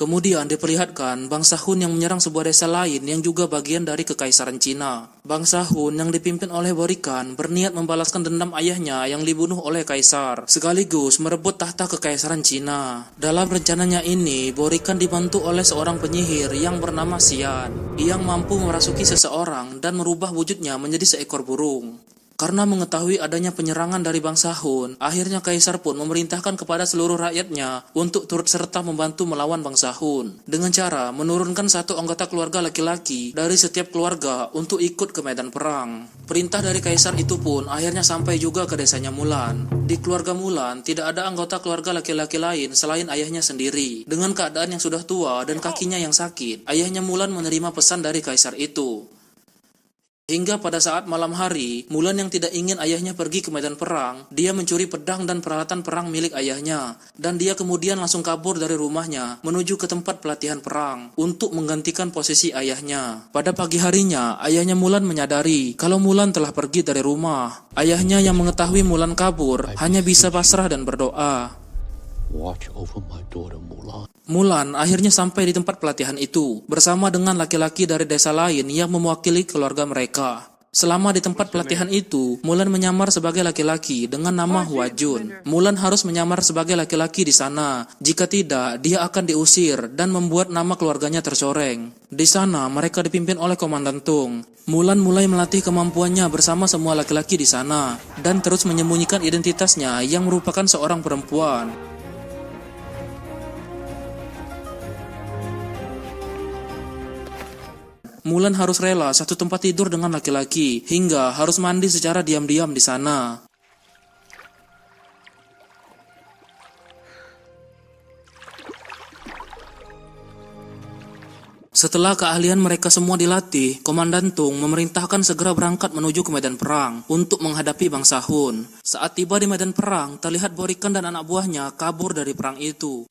Kemudian diperlihatkan bangsa Hun yang menyerang sebuah desa lain yang juga bagian dari kekaisaran Cina. Bangsa Hun yang dipimpin oleh Borikan berniat membalaskan dendam ayahnya yang dibunuh oleh kaisar, sekaligus merebut tahta kekaisaran Cina. Dalam rencananya ini, Borikan dibantu oleh seorang penyihir yang bernama Xian, yang mampu merasuki seseorang dan merubah wujudnya menjadi seekor burung. Karena mengetahui adanya penyerangan dari bangsa Hun, akhirnya kaisar pun memerintahkan kepada seluruh rakyatnya untuk turut serta membantu melawan bangsa Hun, dengan cara menurunkan satu anggota keluarga laki-laki dari setiap keluarga untuk ikut ke medan perang. Perintah dari kaisar itu pun akhirnya sampai juga ke desanya Mulan. Di keluarga Mulan tidak ada anggota keluarga laki-laki lain selain ayahnya sendiri. Dengan keadaan yang sudah tua dan kakinya yang sakit, ayahnya Mulan menerima pesan dari kaisar itu. Hingga pada saat malam hari, Mulan yang tidak ingin ayahnya pergi ke medan perang, dia mencuri pedang dan peralatan perang milik ayahnya, dan dia kemudian langsung kabur dari rumahnya menuju ke tempat pelatihan perang untuk menggantikan posisi ayahnya. Pada pagi harinya, ayahnya Mulan menyadari kalau Mulan telah pergi dari rumah. Ayahnya yang mengetahui Mulan kabur hanya bisa pasrah dan berdoa. Watch over my daughter Mulan. Mulan akhirnya sampai di tempat pelatihan itu bersama dengan laki-laki dari desa lain yang mewakili keluarga mereka. Selama di tempat pelatihan itu, Mulan menyamar sebagai laki-laki dengan nama Hua Jun. Mulan harus menyamar sebagai laki-laki di sana. Jika tidak, dia akan diusir dan membuat nama keluarganya tercoreng. Di sana, mereka dipimpin oleh Komandan Tung. Mulan mulai melatih kemampuannya bersama semua laki-laki di sana dan terus menyembunyikan identitasnya yang merupakan seorang perempuan. Mulan harus rela satu tempat tidur dengan laki-laki, hingga harus mandi secara diam-diam di sana. Setelah keahlian mereka semua dilatih, Komandan Tung memerintahkan segera berangkat menuju ke medan perang untuk menghadapi bangsa Hun. Saat tiba di medan perang, terlihat Borikan dan anak buahnya kabur dari perang itu.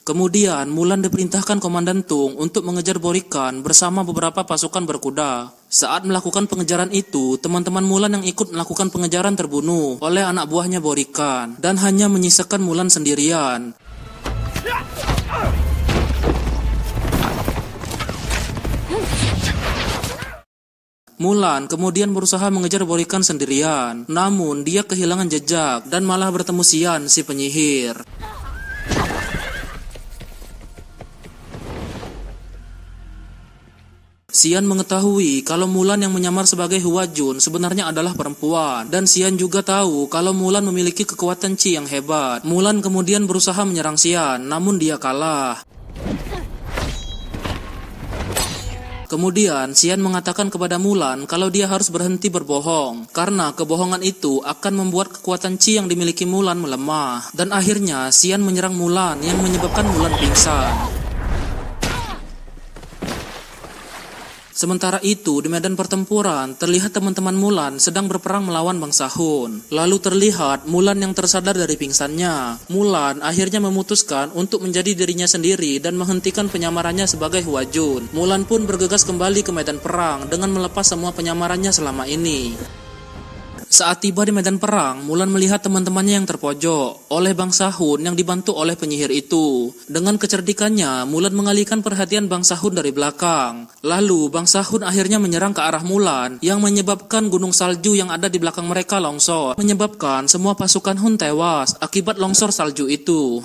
Kemudian, Mulan diperintahkan Komandan Tung untuk mengejar Borikan bersama beberapa pasukan berkuda. Saat melakukan pengejaran itu, teman-teman Mulan yang ikut melakukan pengejaran terbunuh oleh anak buahnya Borikan, dan hanya menyisakan Mulan sendirian. Mulan kemudian berusaha mengejar Borikan sendirian, namun dia kehilangan jejak dan malah bertemu Xian, si penyihir. Xian mengetahui kalau Mulan yang menyamar sebagai Hua Jun sebenarnya adalah perempuan, dan Xian juga tahu kalau Mulan memiliki kekuatan Qi yang hebat. Mulan kemudian berusaha menyerang Xian, namun dia kalah. Kemudian Xian mengatakan kepada Mulan kalau dia harus berhenti berbohong, karena kebohongan itu akan membuat kekuatan Qi yang dimiliki Mulan melemah. Dan akhirnya Xian menyerang Mulan yang menyebabkan Mulan pingsan. Sementara itu, di medan pertempuran, terlihat teman-teman Mulan sedang berperang melawan bangsa Hun. Lalu terlihat Mulan yang tersadar dari pingsannya. Mulan akhirnya memutuskan untuk menjadi dirinya sendiri dan menghentikan penyamarannya sebagai Hua Jun. Mulan pun bergegas kembali ke medan perang dengan melepas semua penyamarannya selama ini. Saat tiba di medan perang, Mulan melihat teman-temannya yang terpojok oleh bangsa Hun yang dibantu oleh penyihir itu. Dengan kecerdikannya, Mulan mengalihkan perhatian bangsa Hun dari belakang. Lalu, bangsa Hun akhirnya menyerang ke arah Mulan yang menyebabkan gunung salju yang ada di belakang mereka longsor, menyebabkan semua pasukan Hun tewas akibat longsor salju itu.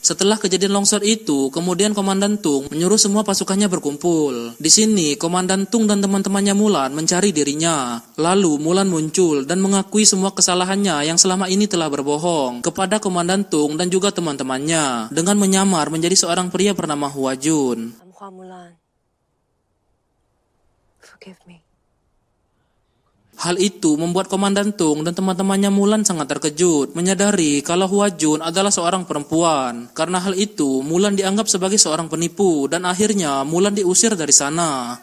Setelah kejadian longsor itu, kemudian Komandan Tung menyuruh semua pasukannya berkumpul. Di sini, Komandan Tung dan teman-temannya Mulan mencari dirinya. Lalu, Mulan muncul dan mengakui semua kesalahannya yang selama ini telah berbohong kepada Komandan Tung dan juga teman-temannya dengan menyamar menjadi seorang pria bernama Hua Jun. I'm Hua Mulan. Forgive me. Hal itu membuat Komandan Tung dan teman-temannya Mulan sangat terkejut, menyadari kalau Hua Jun adalah seorang perempuan. Karena hal itu, Mulan dianggap sebagai seorang penipu, dan akhirnya Mulan diusir dari sana.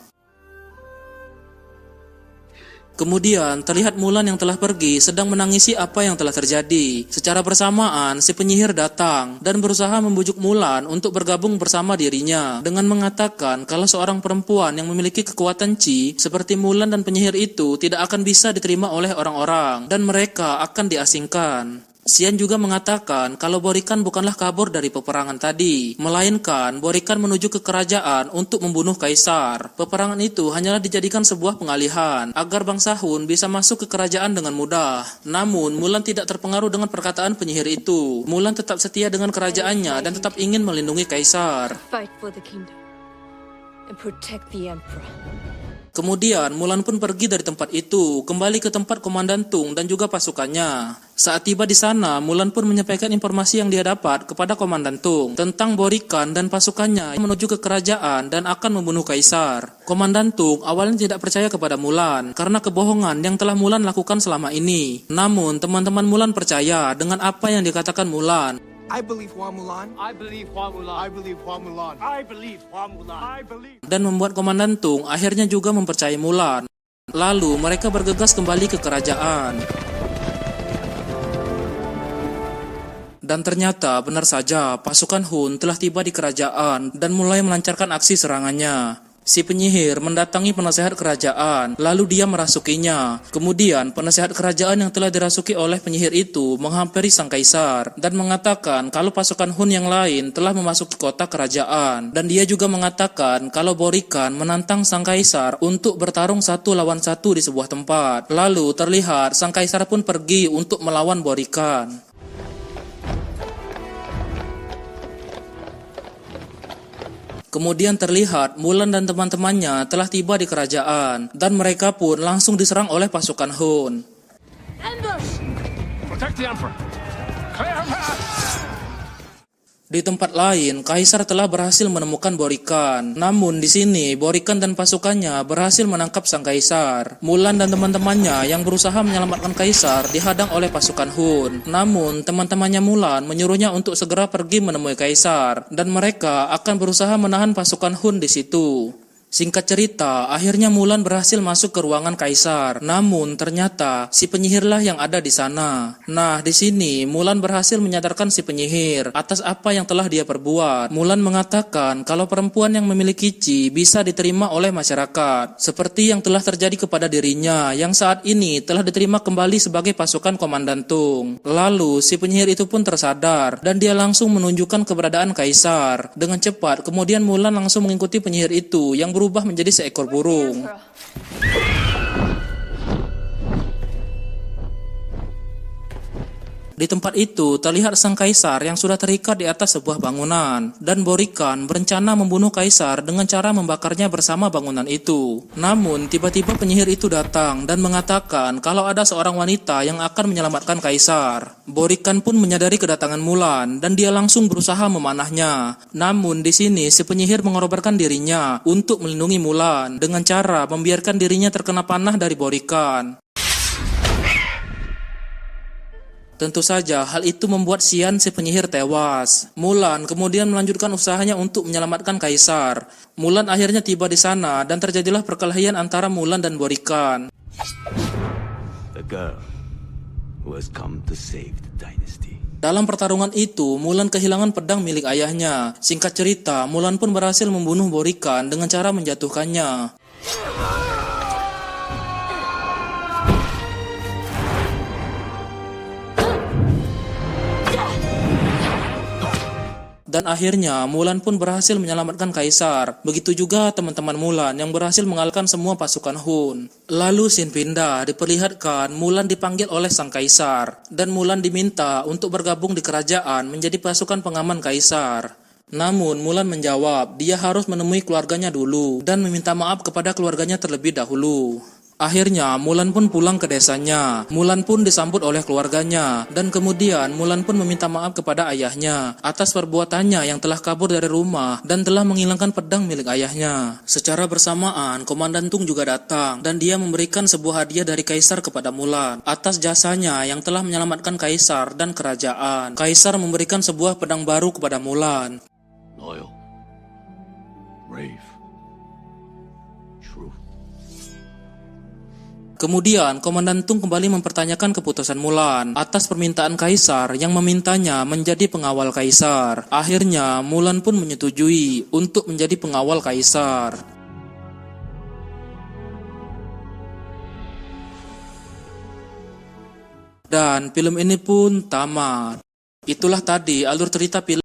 Kemudian terlihat Mulan yang telah pergi sedang menangisi apa yang telah terjadi. Secara bersamaan si penyihir datang dan berusaha membujuk Mulan untuk bergabung bersama dirinya dengan mengatakan kalau seorang perempuan yang memiliki kekuatan Qi seperti Mulan dan penyihir itu tidak akan bisa diterima oleh orang-orang dan mereka akan diasingkan. Xian juga mengatakan kalau Borikan bukanlah kabur dari peperangan tadi, melainkan Borikan menuju ke kerajaan untuk membunuh kaisar. Peperangan itu hanyalah dijadikan sebuah pengalihan agar bangsa Hun bisa masuk ke kerajaan dengan mudah. Namun Mulan tidak terpengaruh dengan perkataan penyihir itu. Mulan tetap setia dengan kerajaannya dan tetap ingin melindungi kaisar. Fight for the kingdom and protect the emperor. Kemudian Mulan pun pergi dari tempat itu, kembali ke tempat Komandan Tung dan juga pasukannya. Saat tiba di sana, Mulan pun menyampaikan informasi yang dia dapat kepada Komandan Tung tentang Borikan dan pasukannya yang menuju ke kerajaan dan akan membunuh kaisar. Komandan Tung awalnya tidak percaya kepada Mulan karena kebohongan yang telah Mulan lakukan selama ini. Namun teman-teman Mulan percaya dengan apa yang dikatakan Mulan. I believe Hua Mulan. I believe Hua Mulan. I believe Hua Mulan. I believe Hua Mulan. I believe. Dan membuat Komandan Tung akhirnya juga mempercayai Mulan. Lalu mereka bergegas kembali ke kerajaan. Dan ternyata benar saja pasukan Hun telah tiba di kerajaan dan mulai melancarkan aksi serangannya. Si penyihir mendatangi penasehat kerajaan, lalu dia merasukinya. Kemudian penasehat kerajaan yang telah dirasuki oleh penyihir itu menghampiri sang kaisar dan mengatakan kalau pasukan Hun yang lain telah memasuki kota kerajaan. Dan dia juga mengatakan kalau Borikan menantang sang kaisar untuk bertarung 1 lawan 1 di sebuah tempat. Lalu terlihat sang kaisar pun pergi untuk melawan Borikan. Kemudian terlihat Mulan dan teman-temannya telah tiba di kerajaan dan mereka pun langsung diserang oleh pasukan Hun. Ambush! Protect the emperor. Clear her path. Di tempat lain, kaisar telah berhasil menemukan Borikan. Namun di sini, Borikan dan pasukannya berhasil menangkap sang kaisar. Mulan dan teman-temannya yang berusaha menyelamatkan kaisar dihadang oleh pasukan Hun. Namun, teman-temannya Mulan menyuruhnya untuk segera pergi menemui kaisar dan mereka akan berusaha menahan pasukan Hun di situ. Singkat cerita, akhirnya Mulan berhasil masuk ke ruangan kaisar. Namun ternyata si penyihirlah yang ada di sana. Nah, di sini Mulan berhasil menyadarkan si penyihir atas apa yang telah dia perbuat. Mulan mengatakan kalau perempuan yang memiliki Qi bisa diterima oleh masyarakat, seperti yang telah terjadi kepada dirinya yang saat ini telah diterima kembali sebagai pasukan Komandan Tung. Lalu si penyihir itu pun tersadar dan dia langsung menunjukkan keberadaan kaisar. Dengan cepat, kemudian Mulan langsung mengikuti penyihir itu yang berubah menjadi seekor burung. Di tempat itu terlihat sang kaisar yang sudah terikat di atas sebuah bangunan dan Borikan berencana membunuh kaisar dengan cara membakarnya bersama bangunan itu. Namun tiba-tiba penyihir itu datang dan mengatakan kalau ada seorang wanita yang akan menyelamatkan kaisar. Borikan pun menyadari kedatangan Mulan dan dia langsung berusaha memanahnya. Namun di sini si penyihir mengorbankan dirinya untuk melindungi Mulan dengan cara membiarkan dirinya terkena panah dari Borikan. Tentu saja hal itu membuat Xian si penyihir tewas. Mulan kemudian melanjutkan usahanya untuk menyelamatkan kaisar. Mulan akhirnya tiba di sana dan terjadilah perkelahian antara Mulan dan Borikan. The girl who has come to save the dynasty. Dalam pertarungan itu, Mulan kehilangan pedang milik ayahnya. Singkat cerita, Mulan pun berhasil membunuh Borikan dengan cara menjatuhkannya. Dan akhirnya Mulan pun berhasil menyelamatkan kaisar. Begitu juga teman-teman Mulan yang berhasil mengalahkan semua pasukan Hun. Lalu scene pindah diperlihatkan Mulan dipanggil oleh sang kaisar dan Mulan diminta untuk bergabung di kerajaan menjadi pasukan pengaman kaisar. Namun Mulan menjawab dia harus menemui keluarganya dulu dan meminta maaf kepada keluarganya terlebih dahulu. Akhirnya Mulan pun pulang ke desanya. Mulan pun disambut oleh keluarganya dan kemudian Mulan pun meminta maaf kepada ayahnya atas perbuatannya yang telah kabur dari rumah dan telah menghilangkan pedang milik ayahnya. Secara bersamaan Komandan Tung juga datang dan dia memberikan sebuah hadiah dari kaisar kepada Mulan atas jasanya yang telah menyelamatkan kaisar dan kerajaan. Kaisar memberikan sebuah pedang baru kepada Mulan. Loyal. Brave. True. Kemudian, Komandan Tung kembali mempertanyakan keputusan Mulan atas permintaan Kaisar yang memintanya menjadi pengawal Kaisar. Akhirnya, Mulan pun menyetujui untuk menjadi pengawal Kaisar. Dan film ini pun tamat. Itulah tadi alur cerita film